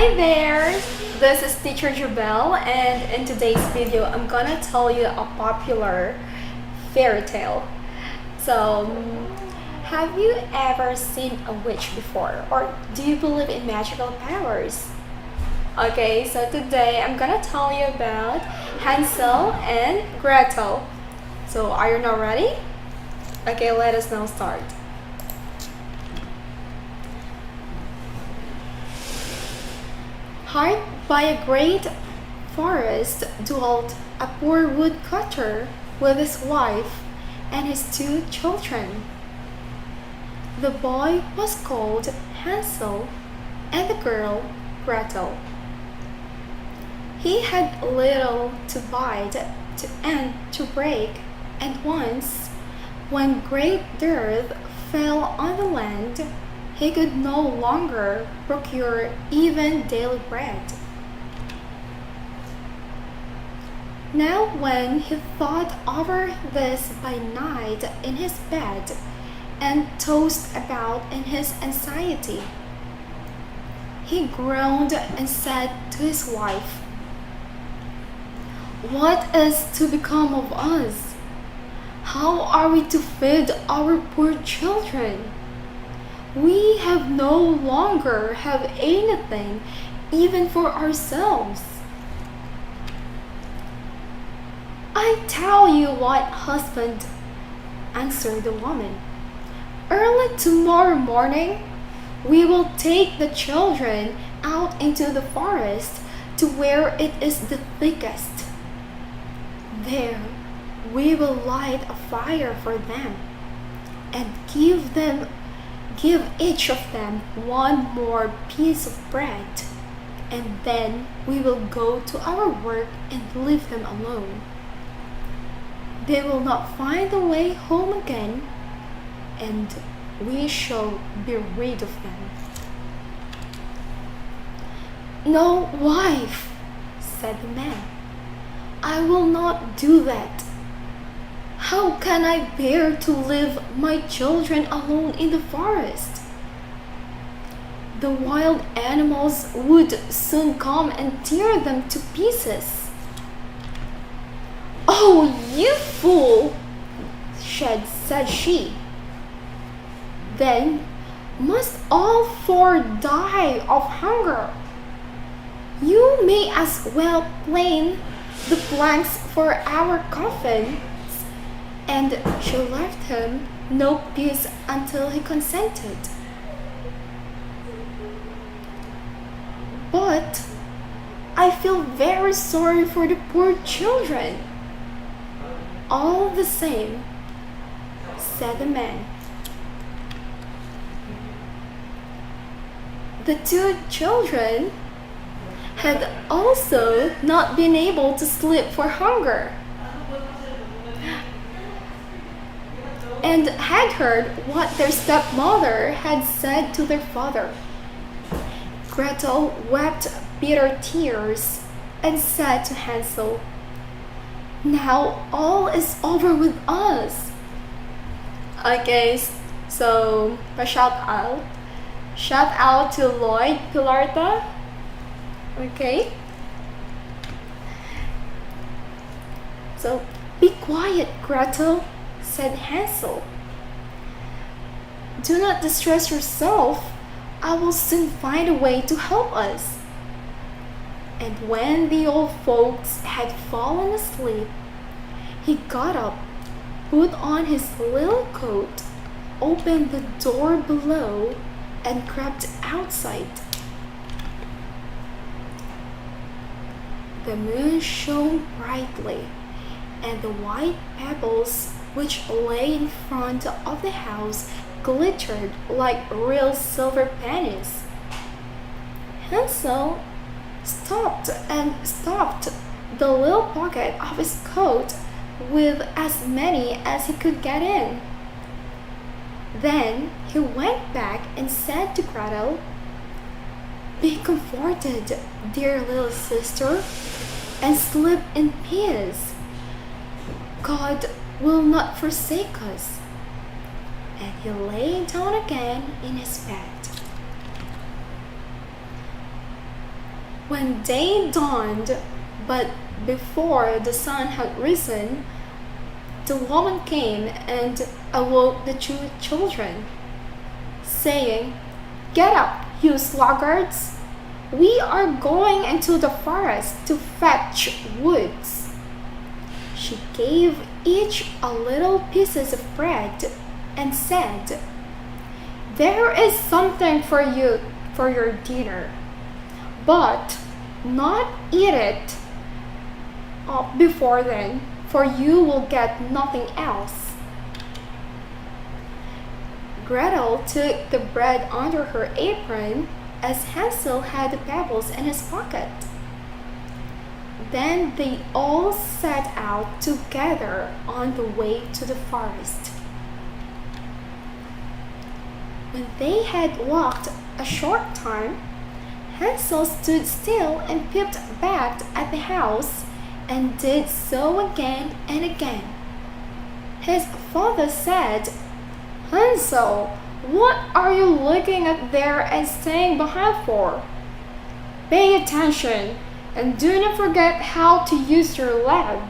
Hi there! This is Teacher Jubel, and in today's video, I'm gonna tell you a popular fairy tale. So, have you ever seen a witch before, or do you believe in magical powers? Okay, so today I'm gonna tell you about Hansel and Gretel. So, are you now ready? Okay, let us now start. Hard by a great forest dwelt a poor woodcutter with his wife and his two children. The boy was called Hansel and the girl Gretel. He had little to bite and to break, and once, when great dearth fell on the land, he could no longer procure even daily bread. Now when he thought over this by night in his bed and tossed about in his anxiety, he groaned and said to his wife, "What is to become of us? How are we to feed our poor children? We have no longer have anything even for ourselves." "I tell you what, husband," answered the woman. "Early tomorrow morning, we will take the children out into the forest to where it is the thickest. There we will light a fire for them and give each of them one more piece of bread, and then we will go to our work and leave them alone. They will not find the way home again, and we shall be rid of them." "No, wife," said the man, "I will not do that. How can I bear to leave my children alone in the forest? The wild animals would soon come and tear them to pieces." "Oh, you fool!" said she. "Then must all four die of hunger. You may as well plane the planks for our coffin." And she left him no peace until he consented. "But I feel very sorry for the poor children." "All the same," said the man. The two children had also not been able to sleep for hunger, and had heard what their stepmother had said to their father. Gretel wept bitter tears and said to Hansel, "Now all is over with us." Okay, so a shout out to Lloyd Pilarta. Okay, so "Be quiet, Gretel," said Hansel. "Do not distress yourself. I will soon find a way to help us." And when the old folks had fallen asleep, he got up, put on his little coat, opened the door below, and crept outside. The moon shone brightly, and the white pebbles which lay in front of the house glittered like real silver pennies. Hansel stopped and stuffed the little pocket of his coat with as many as he could get in. Then he went back and said to Gretel, "Be comforted, dear little sister, and sleep in peace. God will not forsake us." And he lay down again in his bed. When day dawned, but before the sun had risen, the woman came and awoke the two children, saying, "Get up, you sluggards! We are going into the forest to fetch woods." She gave each a little pieces of bread and said, "There is something for you for your dinner, but not eat it before then, for you will get nothing else." Gretel took the bread under her apron, as Hansel had the pebbles in his pocket. Then they all set out together on the way to the forest. When they had walked a short time, Hansel stood still and peeped back at the house, and did so again and again. His father said, "Hansel, what are you looking at there and staying behind for? Pay attention, and do not forget how to use your legs."